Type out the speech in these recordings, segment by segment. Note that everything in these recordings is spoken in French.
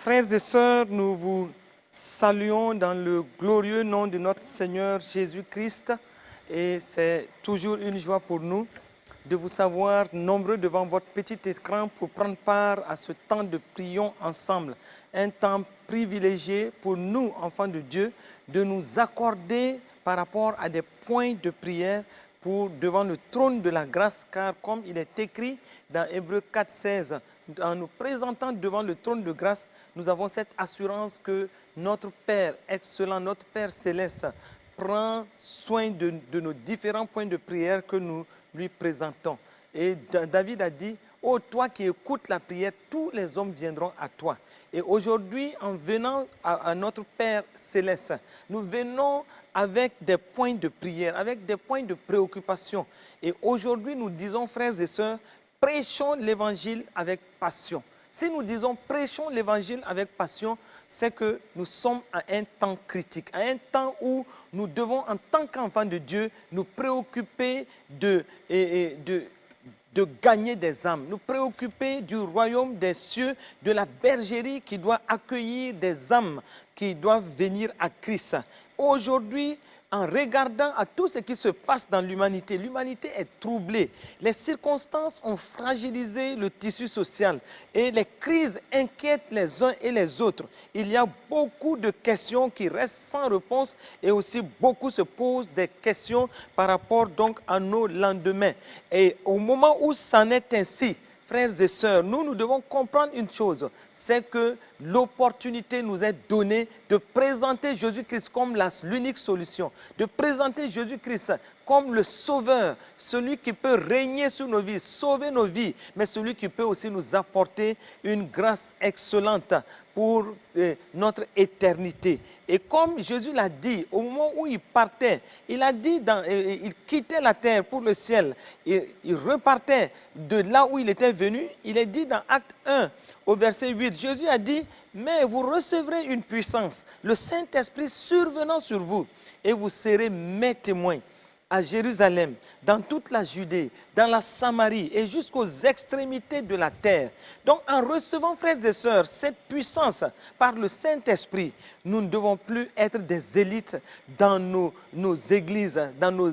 Frères et sœurs, nous vous saluons dans le glorieux nom de notre Seigneur Jésus-Christ et c'est toujours une joie pour nous de vous savoir nombreux devant votre petit écran pour prendre part à ce temps de prions ensemble. Un temps privilégié pour nous, enfants de Dieu, de nous accorder par rapport à des points de prière devant le trône de la grâce, car comme il est écrit dans Hébreux 4,16, en nous présentant devant le trône de grâce, nous avons cette assurance que notre Père excellent, notre Père céleste, prend soin de nos différents points de prière que nous lui présentons. Et David a dit, « Oh, toi qui écoutes la prière, tous les hommes viendront à toi. » Et aujourd'hui, en venant à notre Père céleste, nous venons avec des points de prière, avec des points de préoccupation. Et aujourd'hui, nous disons, frères et sœurs, prêchons l'évangile avec passion. Si nous disons prêchons l'évangile avec passion, c'est que nous sommes à un temps critique, à un temps où nous devons, en tant qu'enfants de Dieu, nous préoccuper de gagner des âmes, nous préoccuper du royaume des cieux, de la bergerie qui doit accueillir des âmes qui doivent venir à Christ. Aujourd'hui, en regardant à tout ce qui se passe dans l'humanité, l'humanité est troublée. Les circonstances ont fragilisé le tissu social et les crises inquiètent les uns et les autres. Il y a beaucoup de questions qui restent sans réponse et aussi beaucoup se posent des questions par rapport donc à nos lendemains. Et au moment où c'en est ainsi, frères et sœurs, nous devons comprendre une chose, c'est que l'opportunité nous est donnée de présenter Jésus-Christ comme l'unique solution, de présenter Jésus-Christ comme le sauveur, celui qui peut régner sur nos vies, sauver nos vies, mais celui qui peut aussi nous apporter une grâce excellente pour notre éternité. Et comme Jésus l'a dit, au moment où il partait, il a dit, il quittait la terre pour le ciel, il repartait de là où il était venu, il est dit dans Acte 1, au verset 8, Jésus a dit, mais vous recevrez une puissance, le Saint-Esprit survenant sur vous, et vous serez mes témoins à Jérusalem, dans toute la Judée, dans la Samarie et jusqu'aux extrémités de la terre. Donc en recevant, frères et sœurs, cette puissance par le Saint-Esprit, nous ne devons plus être des élites dans nos églises, dans nos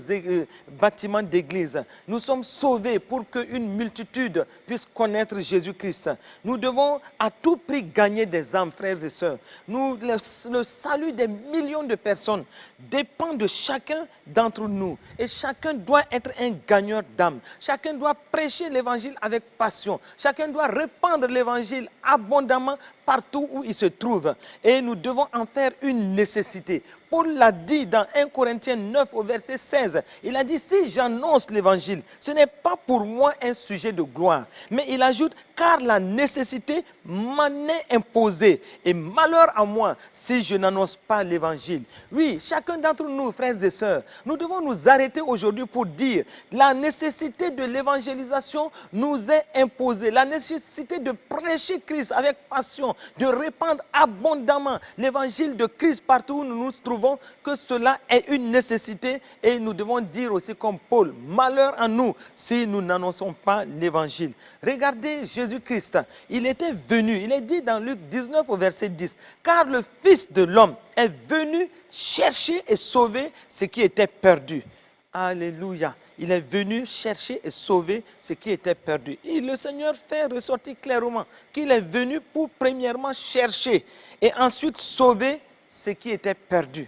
bâtiments d'église. Nous sommes sauvés pour qu'une multitude puisse connaître Jésus-Christ. Nous devons à tout prix gagner des âmes, frères et sœurs. Le salut des millions de personnes dépend de chacun d'entre nous. Et chacun doit être un gagneur d'âme. Chacun doit prêcher l'évangile avec passion. Chacun doit répandre l'évangile abondamment partout où il se trouve. Et nous devons en faire une nécessité. Paul l'a dit dans 1 Corinthiens 9 au verset 16. Il a dit, si j'annonce l'évangile, ce n'est pas pour moi un sujet de gloire. Mais il ajoute, car la nécessité m'en est imposée. Et malheur à moi si je n'annonce pas l'évangile. Oui, chacun d'entre nous, frères et sœurs, nous devons nous arrêter aujourd'hui pour dire, la nécessité de l'évangélisation nous est imposée. La nécessité de prêcher Christ avec passion, de répandre abondamment l'évangile de Christ partout où nous nous trouvons, que cela est une nécessité et nous devons dire aussi comme Paul, malheur à nous si nous n'annonçons pas l'évangile. Regardez Jésus-Christ, il était venu, il est dit dans Luc 19 au verset 10, car le Fils de l'homme est venu chercher et sauver ce qui était perdu. Alléluia. Il est venu chercher et sauver ce qui était perdu. Et le Seigneur fait ressortir clairement qu'il est venu pour premièrement chercher et ensuite sauver ce qui était perdu.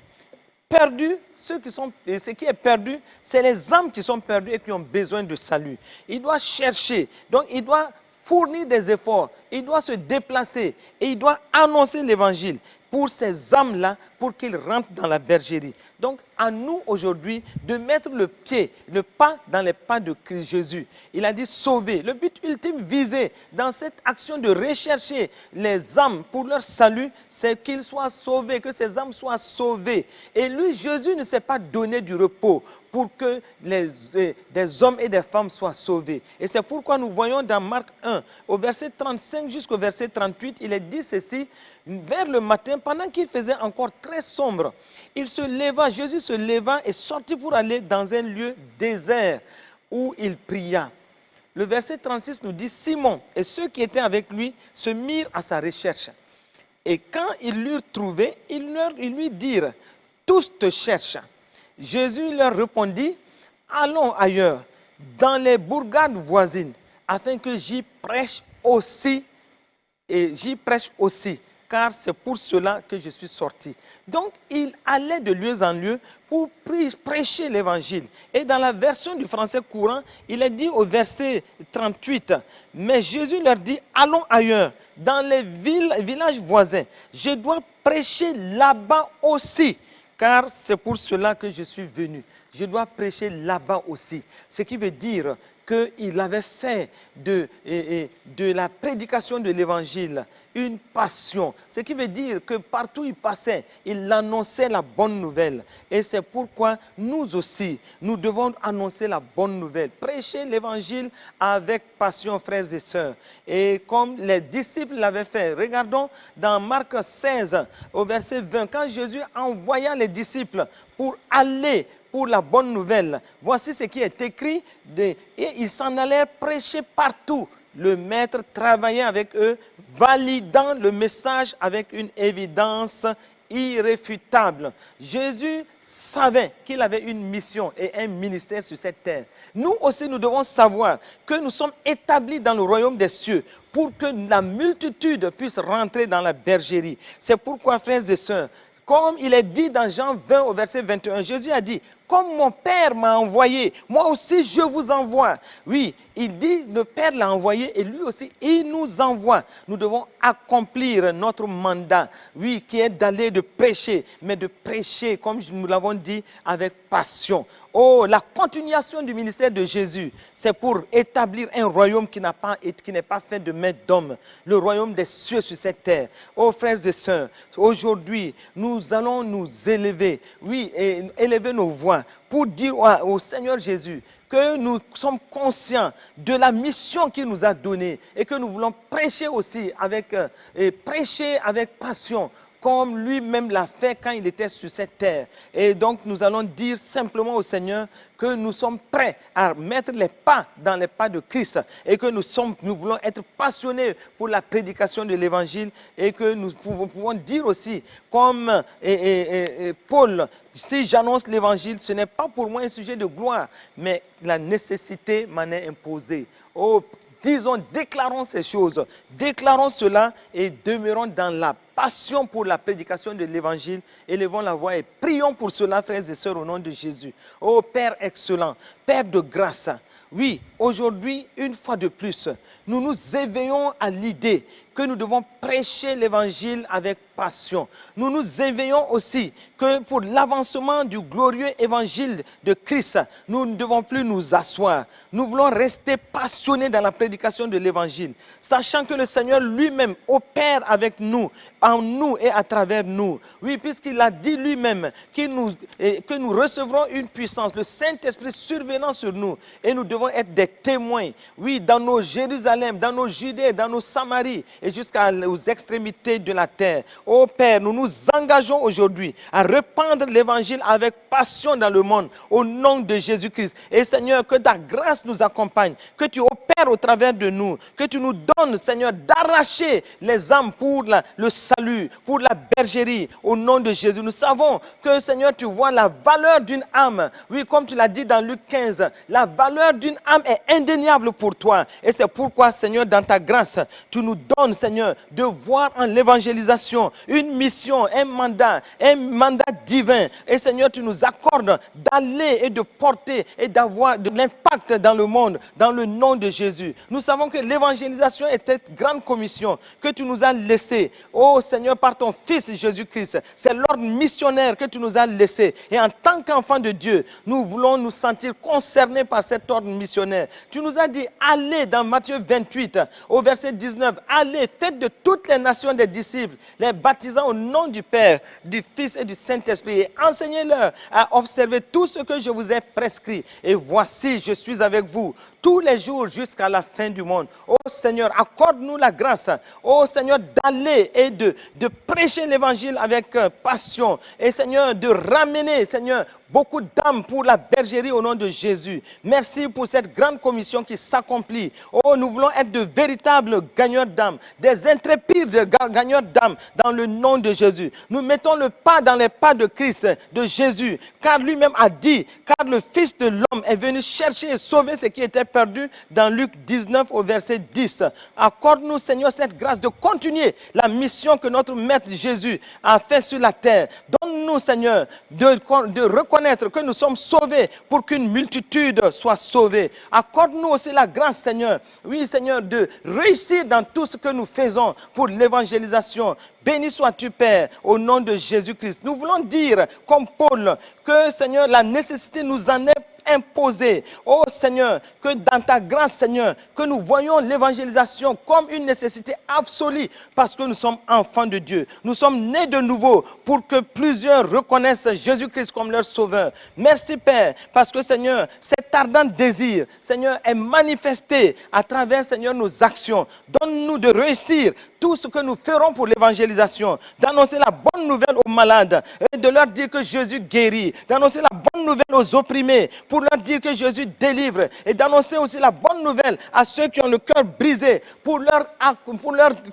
Perdu, ce qui est perdu, c'est les âmes qui sont perdues et qui ont besoin de salut. Il doit chercher, donc il doit fournir des efforts, il doit se déplacer et il doit annoncer l'évangile pour ces âmes-là, pour qu'ils rentrent dans la bergerie. Donc, à nous aujourd'hui de mettre le pied, le pas dans les pas de Christ Jésus. Il a dit sauver. Le but ultime visé dans cette action de rechercher les âmes pour leur salut, c'est qu'ils soient sauvés, que ces âmes soient sauvées. Et lui, Jésus ne s'est pas donné du repos pour que des hommes et des femmes soient sauvés. Et c'est pourquoi nous voyons dans Marc 1, au verset 35 jusqu'au verset 38, il est dit ceci, vers le matin, pendant qu'il faisait encore très sombre, Jésus se leva et sortit pour aller dans un lieu désert où il pria. Le verset 36 nous dit, Simon et ceux qui étaient avec lui se mirent à sa recherche. Et quand ils l'eurent trouvé, ils lui dirent, tous te cherchent. Jésus leur répondit, allons ailleurs, dans les bourgades voisines, afin que j'y prêche aussi, car c'est pour cela que je suis sorti. Donc, il allait de lieu en lieu pour prêcher l'évangile. Et dans la version du français courant, il est dit au verset 38, mais Jésus leur dit, allons ailleurs, dans les villages voisins. Je dois prêcher là-bas aussi, car c'est pour cela que je suis venu. Je dois prêcher là-bas aussi. Ce qui veut dire qu'il avait fait de la prédication de l'évangile une passion. Ce qui veut dire que partout où il passait, il annonçait la bonne nouvelle. Et c'est pourquoi nous aussi, nous devons annoncer la bonne nouvelle. Prêcher l'évangile avec passion, frères et sœurs. Et comme les disciples l'avaient fait, regardons dans Marc 16, au verset 20, quand Jésus envoya les disciples pour aller pour la bonne nouvelle. Voici ce qui est écrit, et ils s'en allèrent prêcher partout. Le maître travaillait avec eux, validant le message avec une évidence irréfutable. Jésus savait qu'il avait une mission et un ministère sur cette terre. Nous aussi, nous devons savoir que nous sommes établis dans le royaume des cieux pour que la multitude puisse rentrer dans la bergerie. C'est pourquoi, frères et sœurs, comme il est dit dans Jean 20 au verset 21, Jésus a dit, comme mon Père m'a envoyé, moi aussi je vous envoie. Oui, il dit, le Père l'a envoyé et lui aussi, il nous envoie. Nous devons accomplir notre mandat, oui, qui est d'aller de prêcher, mais de prêcher, comme nous l'avons dit, avec passion. Oh, la continuation du ministère de Jésus, c'est pour établir un royaume qui n'est pas fait de main d'homme, le royaume des cieux sur cette terre. Oh, frères et sœurs, aujourd'hui, nous allons nous élever, oui, et élever nos voix pour dire au Seigneur Jésus que nous sommes conscients de la mission qu'il nous a donnée et que nous voulons prêcher aussi avec passion, comme lui-même l'a fait quand il était sur cette terre. Et donc, nous allons dire simplement au Seigneur que nous sommes prêts à mettre les pas dans les pas de Christ et que nous voulons être passionnés pour la prédication de l'Évangile et que nous pouvons dire aussi, comme Paul, si j'annonce l'Évangile, ce n'est pas pour moi un sujet de gloire, mais la nécessité m'en est imposée. Oh, disons, déclarons ces choses, déclarons cela et demeurons dans la passion pour la prédication de l'Évangile. Élevons la voix et prions pour cela, frères et sœurs, au nom de Jésus. Oh Père excellent, Père de grâce, oui, aujourd'hui, une fois de plus, nous nous éveillons à l'idée que nous devons prêcher l'Évangile avec passion. Nous nous éveillons aussi que pour l'avancement du glorieux Évangile de Christ, nous ne devons plus nous asseoir. Nous voulons rester passionnés dans la prédication de l'Évangile, sachant que le Seigneur lui-même opère avec nous, en nous et à travers nous. Oui, puisqu'il a dit lui-même que nous recevrons une puissance, le Saint-Esprit survenant sur nous, et nous devons être des témoins, oui, dans nos Jérusalem, dans nos Judées, dans nos Samaries, et jusqu'aux extrémités de la terre. Ô Père, nous nous engageons aujourd'hui à répandre l'Évangile avec passion dans le monde, au nom de Jésus-Christ. Et Seigneur, que ta grâce nous accompagne, que tu opères au travers de nous, que tu nous donnes, Seigneur, d'arracher les âmes pour le salut, pour la bergerie, au nom de Jésus. Nous savons que, Seigneur, tu vois la valeur d'une âme. Oui, comme tu l'as dit dans Luc 15, la valeur d'une âme est indéniable pour toi. Et c'est pourquoi, Seigneur, dans ta grâce, tu nous donnes, Seigneur, de voir en l'évangélisation une mission, un mandat divin. Et Seigneur, tu nous accordes d'aller et de porter et d'avoir de l'impact dans le monde, dans le nom de Jésus. Nous savons que l'évangélisation est cette grande commission que tu nous as laissée. Oh Seigneur, par ton Fils Jésus-Christ, c'est l'ordre missionnaire que tu nous as laissé. Et en tant qu'enfants de Dieu, nous voulons nous sentir concernés par cet ordre missionnaire. Tu nous as dit, allez dans Matthieu 28, au verset 19, allez, faites de toutes les nations des disciples, les baptisant au nom du Père, du Fils et du Saint-Esprit, et enseignez-leur à observer tout ce que je vous ai prescrit. Et voici, je suis avec vous tous les jours jusqu'à la fin du monde. Oh Seigneur, accorde-nous la grâce, oh Seigneur, d'aller et de prêcher l'évangile avec passion. Et Seigneur, de ramener, Seigneur, beaucoup d'âmes pour la bergerie au nom de Jésus. Merci pour cette grande commission qui s'accomplit. Oh, nous voulons être de véritables gagneurs d'âmes, des intrépides gagneurs d'âmes dans le nom de Jésus. Nous mettons le pas dans les pas de Christ, de Jésus, car lui-même a dit, car le Fils de l'homme est venu chercher et sauver ce qui était perdu dans Luc 19 au verset 10. Accorde-nous, Seigneur, cette grâce de continuer la mission que notre Maître Jésus a fait sur la terre. Donne-nous, Seigneur, de reconnaître que nous sommes sauvés pour qu'une multitude soit sauvée. Accorde-nous aussi la grâce, Seigneur, oui, Seigneur, de réussir dans tout ce que nous faisons pour l'évangélisation. Béni sois-tu, Père, au nom de Jésus-Christ. Nous voulons dire, comme Paul, que, Seigneur, la nécessité nous en est imposé. Oh Seigneur, que dans ta grâce, Seigneur, que nous voyons l'évangélisation comme une nécessité absolue parce que nous sommes enfants de Dieu. Nous sommes nés de nouveau pour que plusieurs reconnaissent Jésus-Christ comme leur sauveur. Merci Père, parce que Seigneur, cet ardent désir, Seigneur, est manifesté à travers, Seigneur, nos actions. Donne-nous de réussir tout ce que nous ferons pour l'évangélisation, d'annoncer la bonne nouvelle aux malades et de leur dire que Jésus guérit, d'annoncer la bonne nouvelle aux opprimés, pour leur dire que Jésus délivre et d'annoncer aussi la bonne nouvelle à ceux qui ont le cœur brisé pour leur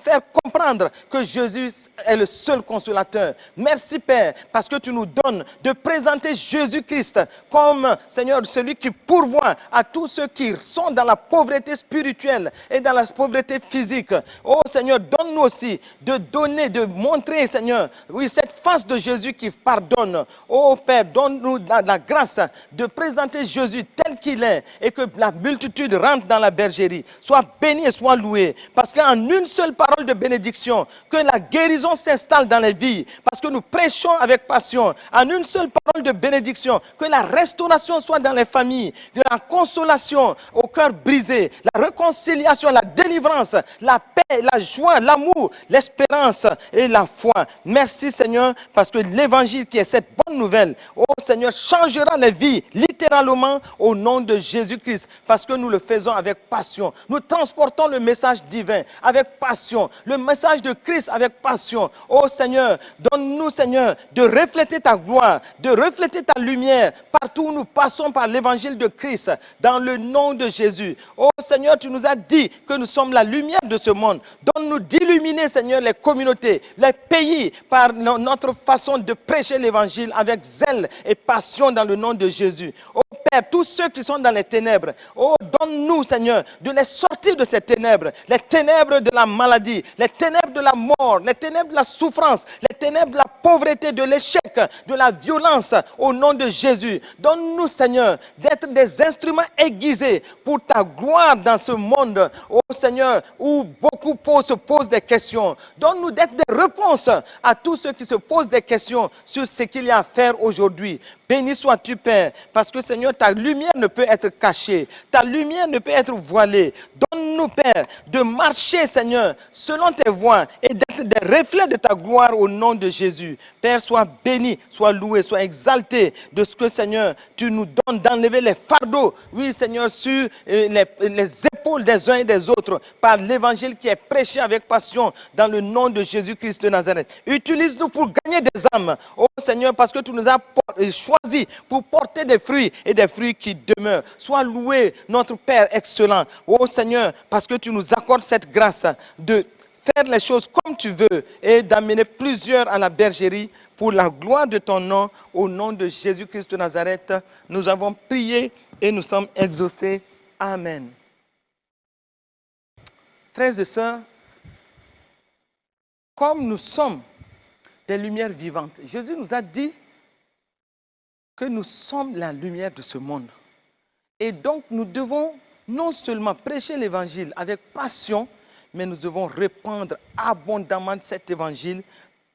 faire comprendre que Jésus est le seul consolateur. Merci Père, parce que tu nous donnes de présenter Jésus-Christ comme, Seigneur, celui qui pourvoit à tous ceux qui sont dans la pauvreté spirituelle et dans la pauvreté physique. Oh Seigneur, donne-nous aussi de donner, de montrer, Seigneur, oui, cette face de Jésus qui pardonne. Oh Père, donne-nous la grâce de présenter Jésus tel qu'il est et que la multitude rentre dans la bergerie. Sois béni et sois loué. Parce qu'en une seule parole de bénédiction, que la guérison s'installe dans les vies. Parce que nous prêchons avec passion. En une seule parole de bénédiction, que la restauration soit dans les familles. Que la consolation au cœur brisé. La réconciliation, la délivrance, la paix, la joie, l'amour, l'espérance et la foi. Merci Seigneur, parce que l'évangile qui est cette bonne nouvelle, oh Seigneur, changera les vies littéralement au nom de Jésus-Christ, parce que nous le faisons avec passion. Nous transportons le message divin avec passion, le message de Christ avec passion. Oh Seigneur, donne-nous Seigneur de refléter ta gloire, de refléter ta lumière partout où nous passons par l'évangile de Christ, dans le nom de Jésus. Oh Seigneur, tu nous as dit que nous sommes la lumière de ce monde. Donne-nous d'illuminer Seigneur les communautés, les pays par notre façon de prêcher l'évangile avec zèle et passion dans le nom de Jésus. Oh Père, tous ceux qui sont dans les ténèbres, oh, donne-nous, Seigneur, de les sortir de ces ténèbres, les ténèbres de la maladie, les ténèbres de la mort, les ténèbres de la souffrance, les ténèbres de la pauvreté, de l'échec, de la violence, au nom de Jésus. Donne-nous, Seigneur, d'être des instruments aiguisés pour ta gloire dans ce monde, oh Seigneur, où beaucoup se posent des questions. Donne-nous d'être des réponses à tous ceux qui se posent des questions sur ce qu'il y a à faire aujourd'hui. Béni sois-tu, Père, parce que, Seigneur, ta lumière ne peut être cachée. Ta lumière ne peut être voilée. Donne-nous, Père, de marcher, Seigneur, selon tes voies et d'être des reflets de ta gloire au nom de Jésus. Père, sois béni, sois loué, sois exalté de ce que, Seigneur, tu nous donnes d'enlever les fardeaux, oui, Seigneur, sur les épaules des uns et des autres par l'évangile qui est prêché avec passion dans le nom de Jésus-Christ de Nazareth. Utilise-nous pour gagner des âmes, oh Seigneur, parce que tu nous as choisi pour porter des fruits et des fruits qui demeurent. Sois loué, notre Père excellent. Oh Seigneur, parce que tu nous accordes cette grâce de faire les choses comme tu veux et d'amener plusieurs à la bergerie pour la gloire de ton nom. Au nom de Jésus-Christ de Nazareth, nous avons prié et nous sommes exaucés. Amen. Frères et sœurs, comme nous sommes des lumières vivantes, Jésus nous a dit que nous sommes la lumière de ce monde. Et donc, nous devons non seulement prêcher l'évangile avec passion, mais nous devons répandre abondamment cet évangile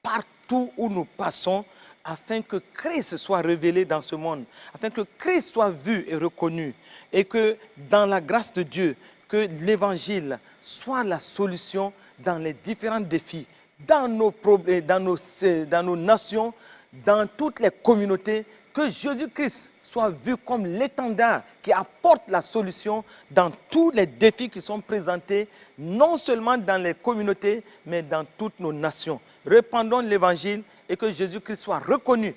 partout où nous passons, afin que Christ soit révélé dans ce monde, afin que Christ soit vu et reconnu, et que dans la grâce de Dieu, que l'évangile soit la solution dans les différents défis, dans nos problèmes, dans nos nations, dans toutes les communautés, que Jésus-Christ soit vu comme l'étendard qui apporte la solution dans tous les défis qui sont présentés, non seulement dans les communautés, mais dans toutes nos nations. Répandons l'évangile et que Jésus-Christ soit reconnu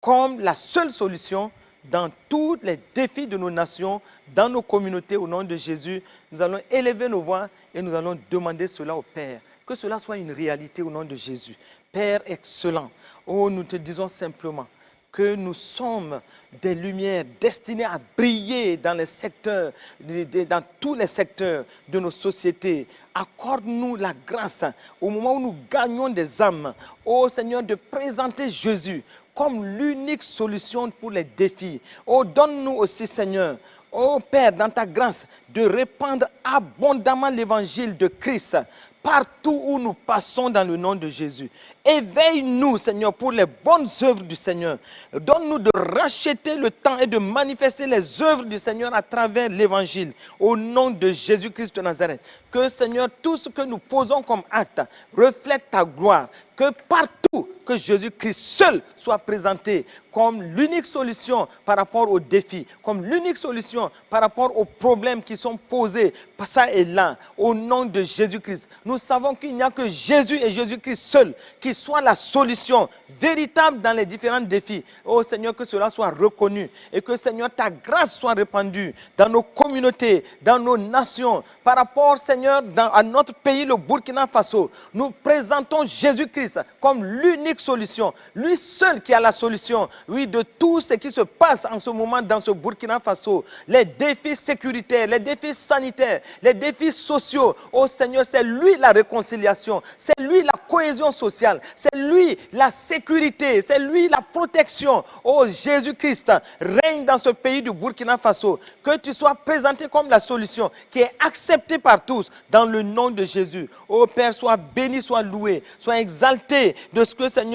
comme la seule solution dans tous les défis de nos nations, dans nos communautés. Au nom de Jésus, nous allons élever nos voix et nous allons demander cela au Père. Que cela soit une réalité au nom de Jésus. Père excellent, oh, nous te disons simplement que nous sommes des lumières destinées à briller dans les secteurs, dans tous les secteurs de nos sociétés. Accorde-nous la grâce au moment où nous gagnons des âmes, ô Seigneur, de présenter Jésus comme l'unique solution pour les défis. Oh, donne-nous aussi, Seigneur, ô Père, dans ta grâce, de répandre abondamment l'évangile de Christ partout où nous passons dans le nom de Jésus. Éveille-nous, Seigneur, pour les bonnes œuvres du Seigneur. Donne-nous de racheter le temps et de manifester les œuvres du Seigneur à travers l'évangile. Au nom de Jésus-Christ de Nazareth. Que, Seigneur, tout ce que nous posons comme acte reflète ta gloire. Que partout, que Jésus-Christ seul soit présenté comme l'unique solution par rapport aux défis, comme l'unique solution par rapport aux problèmes qui sont posés, ça et là, au nom de Jésus-Christ. Nous savons qu'il n'y a que Jésus et Jésus-Christ seul qui soit la solution véritable dans les différents défis. Oh Seigneur, que cela soit reconnu et que, Seigneur, ta grâce soit répandue dans nos communautés, dans nos nations. Par rapport, Seigneur, à notre pays, le Burkina Faso, nous présentons Jésus-Christ comme l'unique solution, lui seul qui a la solution, oui, de tout ce qui se passe en ce moment dans ce Burkina Faso, les défis sécuritaires, les défis sanitaires, les défis sociaux. Oh Seigneur, c'est lui la réconciliation, c'est lui la cohésion sociale, c'est lui la sécurité, c'est lui la protection. Oh Jésus-Christ, règne dans ce pays du Burkina Faso, que tu sois présenté comme la solution qui est acceptée par tous dans le nom de Jésus. Oh Père, sois béni, sois loué, sois exalté de ce que, Seigneur,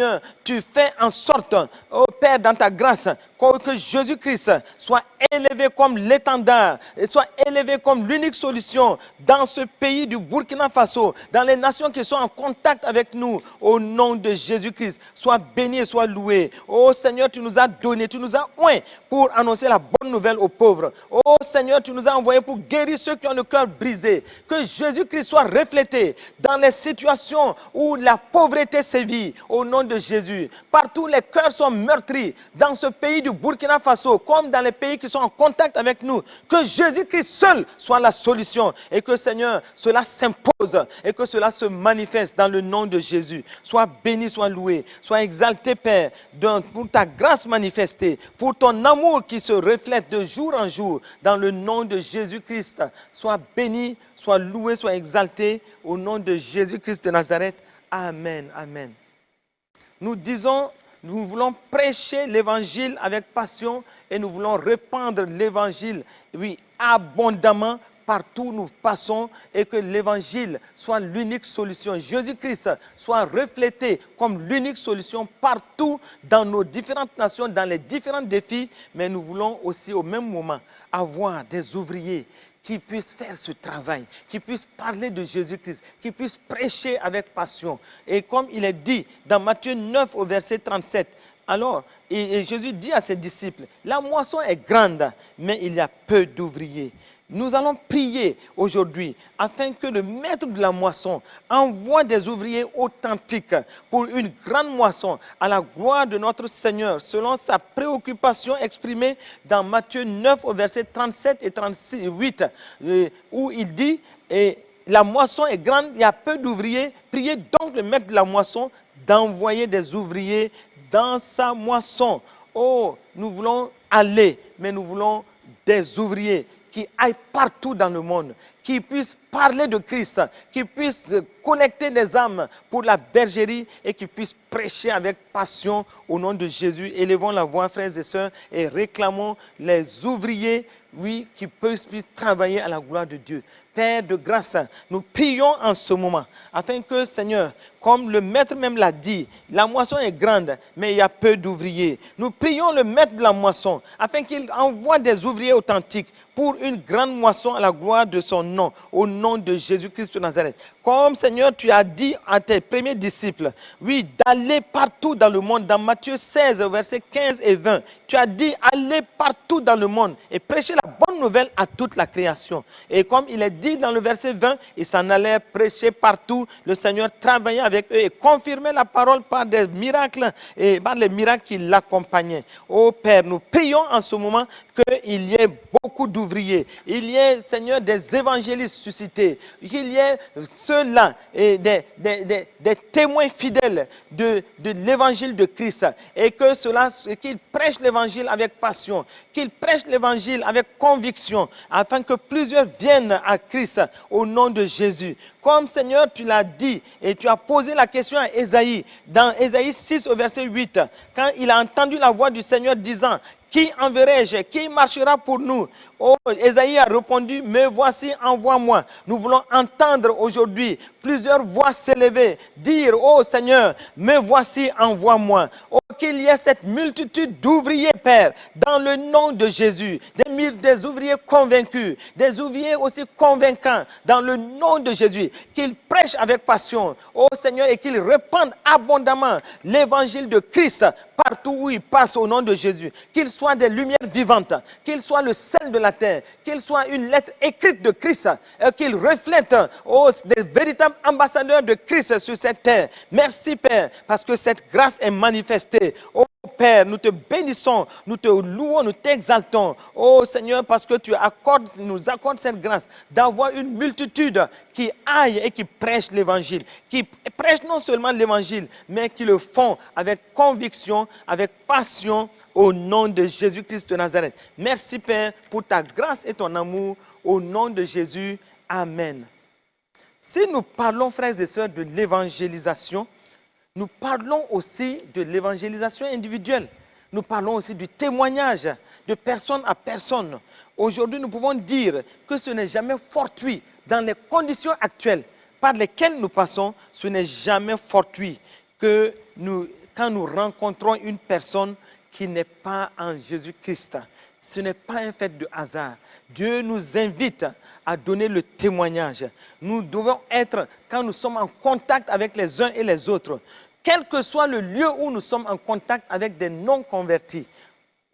tu fais en sorte, oh Père, dans ta grâce, que Jésus-Christ soit élevé comme l'étendard et soit élevé comme l'unique solution dans ce pays du Burkina Faso, dans les nations qui sont en contact avec nous, au nom de Jésus-Christ. Sois béni et sois loué. Oh Seigneur, tu nous as donné, tu nous as oint pour annoncer la bonne nouvelle aux pauvres. Oh Seigneur, tu nous as envoyés pour guérir ceux qui ont le cœur brisé. Que Jésus-Christ soit reflété dans les situations où la pauvreté sévit, au nom de Jésus. Partout les cœurs sont meurtris, dans ce pays du Burkina Faso, comme dans les pays qui sont en contact avec nous, que Jésus-Christ seul soit la solution et que, Seigneur, cela s'impose et que cela se manifeste dans le nom de Jésus. Sois béni, sois loué, sois exalté, Père, pour ta grâce manifestée, pour ton amour qui se reflète de jour en jour dans le nom de Jésus-Christ. Sois béni, sois loué, sois exalté au nom de Jésus-Christ de Nazareth. Amen, amen. Nous voulons prêcher l'évangile avec passion et nous voulons répandre l'évangile, oui, abondamment partout où nous passons et que l'évangile soit l'unique solution. Jésus-Christ soit reflété comme l'unique solution partout dans nos différentes nations, dans les différents défis, mais nous voulons aussi au même moment avoir des ouvriers qui puissent faire ce travail, qui puissent parler de Jésus-Christ, qui puissent prêcher avec passion. Et comme il est dit dans Matthieu 9 au verset 37, alors, et Jésus dit à ses disciples, la moisson est grande, mais il y a peu d'ouvriers. Nous allons prier aujourd'hui afin que le maître de la moisson envoie des ouvriers authentiques pour une grande moisson à la gloire de notre Seigneur, selon sa préoccupation exprimée dans Matthieu 9 au verset 37 et 38, où il dit, et la moisson est grande, il y a peu d'ouvriers, priez donc le maître de la moisson d'envoyer des ouvriers dans sa moisson. Oh, nous voulons aller, mais nous voulons des ouvriers qui aillent partout dans le monde, qui puissent parler de Christ, qui puissent connecter des âmes pour la bergerie et qui puissent prêcher avec passion au nom de Jésus. Élevons la voix, frères et sœurs, et réclamons les ouvriers, oui, qui puissent travailler à la gloire de Dieu. Père de grâce, nous prions en ce moment, afin que, Seigneur, comme le maître même l'a dit, la moisson est grande, mais il y a peu d'ouvriers. Nous prions le maître de la moisson, afin qu'il envoie des ouvriers authentiques pour une grande moisson à la gloire de son nom, au nom de Jésus-Christ de Nazareth. Comme Seigneur, tu as dit à tes premiers disciples, oui, d'aller partout dans le monde, dans Matthieu 16, versets 15 et 20, tu as dit, allez partout dans le monde et prêchez la bonne nouvelle à toute la création. Et comme il est dit dans le verset 20, ils s'en allaient prêcher partout, le Seigneur travaillait avec eux et confirmait la parole par des miracles et par les miracles qui l'accompagnaient. Oh Père, nous prions en ce moment qu'il y ait beaucoup d'ouvriers, il y ait, Seigneur, des évangélistes suscités, qu'il y ait ceux-là, et des témoins fidèles de l'évangile de Christ, et que cela, qu'ils prêchent l'évangile avec passion, qu'ils prêchent l'évangile avec conviction, afin que plusieurs viennent à Christ au nom de Jésus. Comme Seigneur, tu l'as dit, et tu as posé la question à Ésaïe, dans Ésaïe 6 au verset 8, quand il a entendu la voix du Seigneur disant, qui enverrai-je? Qui marchera pour nous? Oh, Ésaïe a répondu, me voici, envoie-moi. Nous voulons entendre aujourd'hui plusieurs voix s'élever, dire, oh Seigneur, me voici, envoie-moi. Oh, qu'il y ait cette multitude d'ouvriers, Père, dans le nom de Jésus, des ouvriers convaincus, des ouvriers aussi convaincants, dans le nom de Jésus, qu'ils prêchent avec passion, oh Seigneur, et qu'ils répandent abondamment l'évangile de Christ partout où ils passent au nom de Jésus, qu'ils soient des lumières vivantes, qu'ils soient le sel de la terre, qu'ils soient une lettre écrite de Christ, qu'ils reflètent des véritables ambassadeurs de Christ sur cette terre. Merci Père, parce que cette grâce est manifestée. Oh Père, nous te bénissons, nous te louons, nous t'exaltons. Oh Seigneur, parce que tu nous accordes cette grâce d'avoir une multitude qui aille et qui prêche l'évangile, qui prêche non seulement l'évangile, mais qui le font avec conviction, avec passion, au nom de Jésus-Christ de Nazareth. Merci Père pour ta grâce et ton amour, au nom de Jésus. Amen. Si nous parlons, frères et sœurs, de l'évangélisation, nous parlons aussi de l'évangélisation individuelle. Nous parlons aussi du témoignage de personne à personne. Aujourd'hui, nous pouvons dire que ce n'est jamais fortuit. Dans les conditions actuelles par lesquelles nous passons, ce n'est jamais fortuit que quand nous rencontrons une personne qui n'est pas en Jésus-Christ. Ce n'est pas un fait de hasard. Dieu nous invite à donner le témoignage. Nous devons être, quand nous sommes en contact avec les uns et les autres, quel que soit le lieu où nous sommes en contact avec des non-convertis,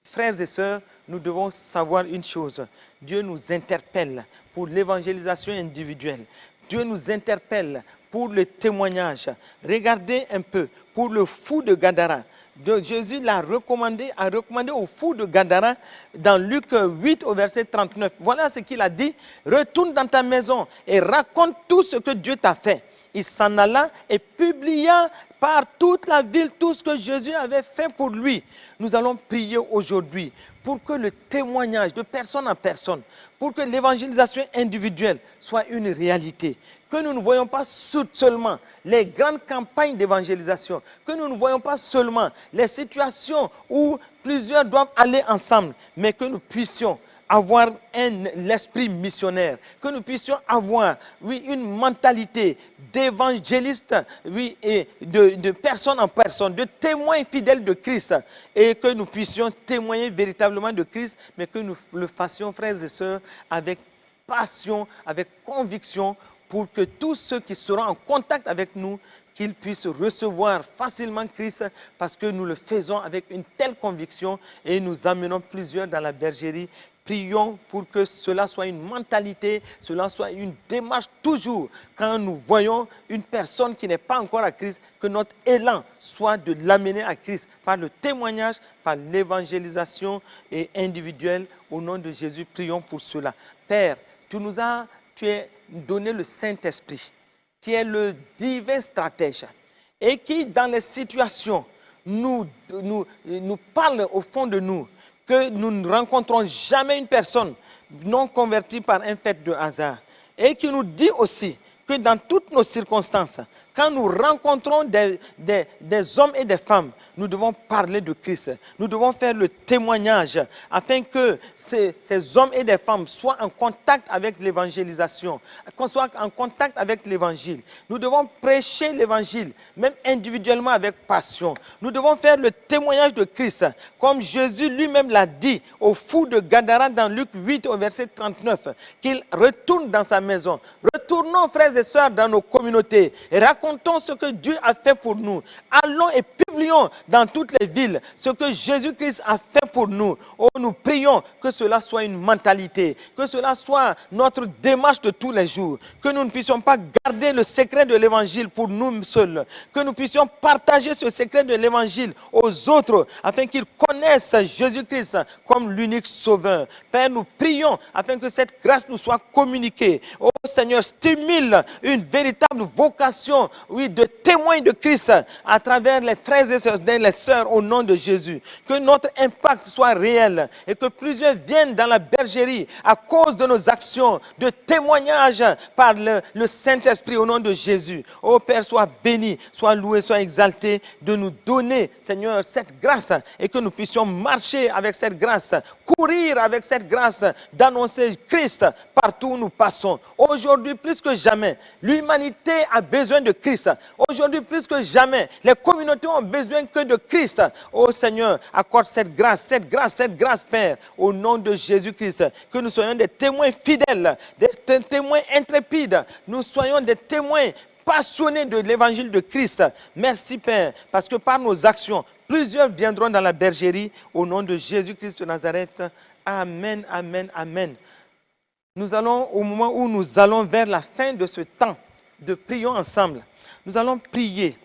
frères et sœurs, nous devons savoir une chose. Dieu nous interpelle pour l'évangélisation individuelle. Dieu nous interpelle pour le témoignage. Regardez un peu, pour le fou de Gadara. Jésus a recommandé au fou de Gadara dans Luc 8 au verset 39. Voilà ce qu'il a dit. Retourne dans ta maison et raconte tout ce que Dieu t'a fait. Il s'en alla et publia par toute la ville tout ce que Jésus avait fait pour lui. Nous allons prier aujourd'hui pour que le témoignage de personne en personne, pour que l'évangélisation individuelle soit une réalité. Que nous ne voyons pas seulement les grandes campagnes d'évangélisation, que nous ne voyons pas seulement les situations où plusieurs doivent aller ensemble, mais que nous puissions avoir l'esprit missionnaire, que nous puissions avoir, oui, une mentalité d'évangéliste, oui, et de personne en personne, de témoins fidèles de Christ, et que nous puissions témoigner véritablement de Christ, mais que nous le fassions, frères et sœurs, avec passion, avec conviction, pour que tous ceux qui seront en contact avec nous, qu'ils puissent recevoir facilement Christ, parce que nous le faisons avec une telle conviction et nous amenons plusieurs dans la bergerie. Prions pour que cela soit une mentalité, cela soit une démarche toujours. Quand nous voyons une personne qui n'est pas encore à Christ, que notre élan soit de l'amener à Christ par le témoignage, par l'évangélisation et individuelle. Au nom de Jésus, prions pour cela. Père, tu as donné le Saint-Esprit, qui est le divin stratège, et qui, dans les situations, nous parle au fond de nous, que nous ne rencontrons jamais une personne non convertie par un fait de hasard. Et qui nous dit aussi que dans toutes nos circonstances, quand nous rencontrons des hommes et des femmes, nous devons parler de Christ. Nous devons faire le témoignage afin que ces hommes et des femmes soient en contact avec l'évangélisation, qu'on soit en contact avec l'évangile. Nous devons prêcher l'évangile, même individuellement avec passion. Nous devons faire le témoignage de Christ, comme Jésus lui-même l'a dit au fou de Gadara dans Luc 8 au verset 39, qu'il retourne dans sa maison. Retournons, frères et sœurs, dans nos communautés et racontons ce que Dieu a fait pour nous. Allons et publions dans toutes les villes ce que Jésus-Christ a fait pour nous. Oh, nous prions que cela soit une mentalité, que cela soit notre démarche de tous les jours, que nous ne puissions pas garder le secret de l'évangile pour nous seuls, que nous puissions partager ce secret de l'évangile aux autres afin qu'ils connaissent Jésus-Christ comme l'unique sauveur. Père, nous prions afin que cette grâce nous soit communiquée. Oh Seigneur, stimule une véritable vocation, oui, de témoin de Christ à travers les frères et les sœurs au nom de Jésus. Que notre impact soit réel et que plusieurs viennent dans la bergerie à cause de nos actions de témoignage par le Saint-Esprit au nom de Jésus. Oh Père, sois béni, sois loué, sois exalté de nous donner, Seigneur, cette grâce et que nous puissions marcher avec cette grâce, courir avec cette grâce d'annoncer Christ partout où nous passons. Aujourd'hui, plus que jamais, l'humanité a besoin de Christ. Aujourd'hui, plus que jamais, les communautés ont besoin que de Christ. Oh Seigneur, accorde cette grâce, Père, au nom de Jésus-Christ. Que nous soyons des témoins fidèles, des témoins intrépides. Nous soyons des témoins passionnés de l'évangile de Christ. Merci Père, parce que par nos actions, plusieurs viendront dans la bergerie au nom de Jésus-Christ de Nazareth. Amen, amen, amen. Nous allons, au moment où nous allons vers la fin de ce temps de prions ensemble, nous allons prier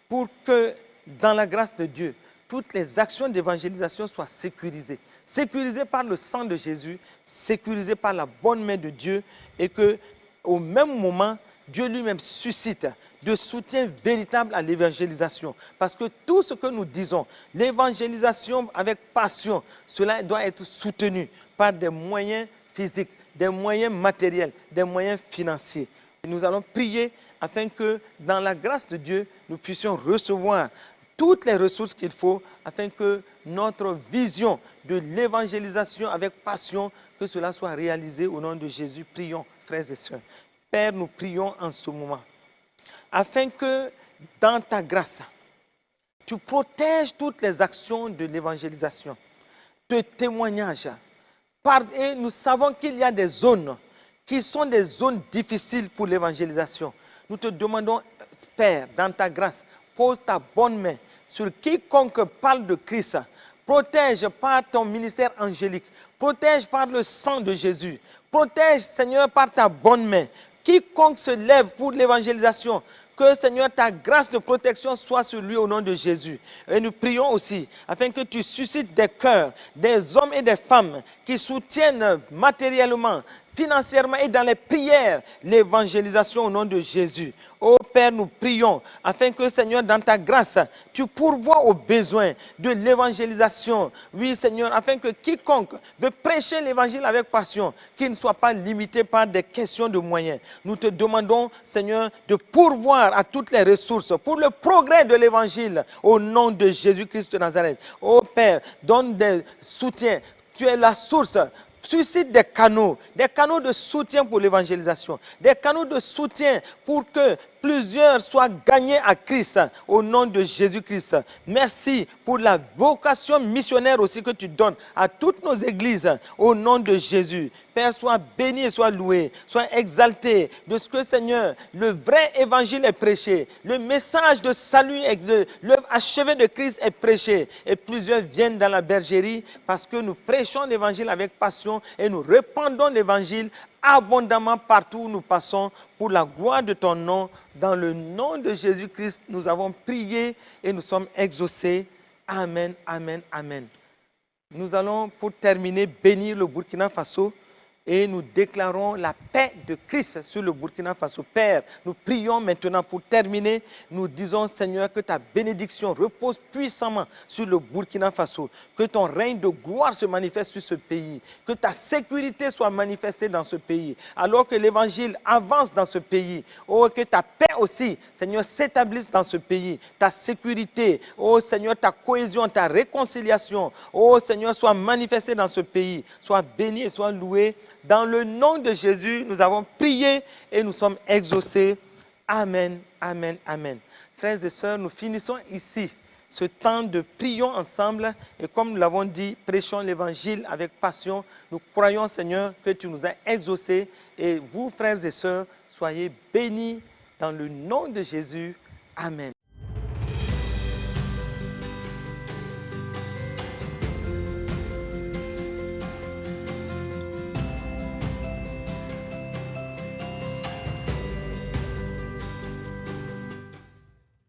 pour que, dans la grâce de Dieu, toutes les actions d'évangélisation soient sécurisées. Sécurisées par le sang de Jésus, sécurisées par la bonne main de Dieu, et que, au même moment, Dieu lui-même suscite de soutien véritable à l'évangélisation. Parce que tout ce que nous disons, l'évangélisation avec passion, cela doit être soutenu par des moyens physiques, des moyens matériels, des moyens financiers. Et nous allons prier afin que, dans la grâce de Dieu, nous puissions recevoir toutes les ressources qu'il faut afin que notre vision de l'évangélisation avec passion, que cela soit réalisé au nom de Jésus. Prions, frères et sœurs. Père, nous prions en ce moment, afin que dans ta grâce, tu protèges toutes les actions de l'évangélisation, de témoignage. Et nous savons qu'il y a des zones qui sont des zones difficiles pour l'évangélisation. Nous te demandons, Père, dans ta grâce, pose ta bonne main sur quiconque parle de Christ. Protège par ton ministère angélique. Protège par le sang de Jésus. Protège, Seigneur, par ta bonne main. Quiconque se lève pour l'évangélisation, que, Seigneur, ta grâce de protection soit sur lui au nom de Jésus. Et nous prions aussi, afin que tu suscites des cœurs, des hommes et des femmes qui soutiennent matériellement, financièrement et dans les prières, l'évangélisation au nom de Jésus. Ô Père, nous prions, afin que, Seigneur, dans ta grâce, tu pourvoies aux besoins de l'évangélisation. Oui, Seigneur, afin que quiconque veut prêcher l'évangile avec passion, qu'il ne soit pas limité par des questions de moyens. Nous te demandons, Seigneur, de pourvoir à toutes les ressources pour le progrès de l'évangile au nom de Jésus-Christ de Nazareth. Ô Père, donne des soutiens. Tu es la source. Suscite des canaux de soutien pour l'évangélisation, des canaux de soutien pour que plusieurs soient gagnés à Christ au nom de Jésus-Christ. Merci pour la vocation missionnaire aussi que tu donnes à toutes nos églises au nom de Jésus. Père, sois béni et sois loué, sois exalté de ce que, Seigneur, le vrai évangile est prêché, le message de salut et de l'œuvre achevée de Christ est prêché et plusieurs viennent dans la bergerie parce que nous prêchons l'évangile avec passion et nous répandons l'évangile abondamment partout où nous passons pour la gloire de ton nom. Dans le nom de Jésus-Christ, nous avons prié et nous sommes exaucés. Amen, amen, amen. Nous allons, pour terminer, bénir le Burkina Faso et nous déclarons la paix de Christ sur le Burkina Faso. Père, nous prions maintenant pour terminer. Nous disons, Seigneur, que ta bénédiction repose puissamment sur le Burkina Faso, que ton règne de gloire se manifeste sur ce pays, que ta sécurité soit manifestée dans ce pays, alors que l'évangile avance dans ce pays. Oh, que ta paix aussi, Seigneur, s'établisse dans ce pays, ta sécurité, oh Seigneur, ta cohésion, ta réconciliation, oh Seigneur, soit manifestée dans ce pays, soit béni et soit loué. Dans le nom de Jésus, nous avons prié et nous sommes exaucés. Amen, amen, amen. Frères et sœurs, nous finissons ici ce temps de prions ensemble et comme nous l'avons dit, prêchons l'évangile avec passion. Nous croyons, Seigneur, que tu nous as exaucés et vous, frères et sœurs, soyez bénis dans le nom de Jésus. Amen.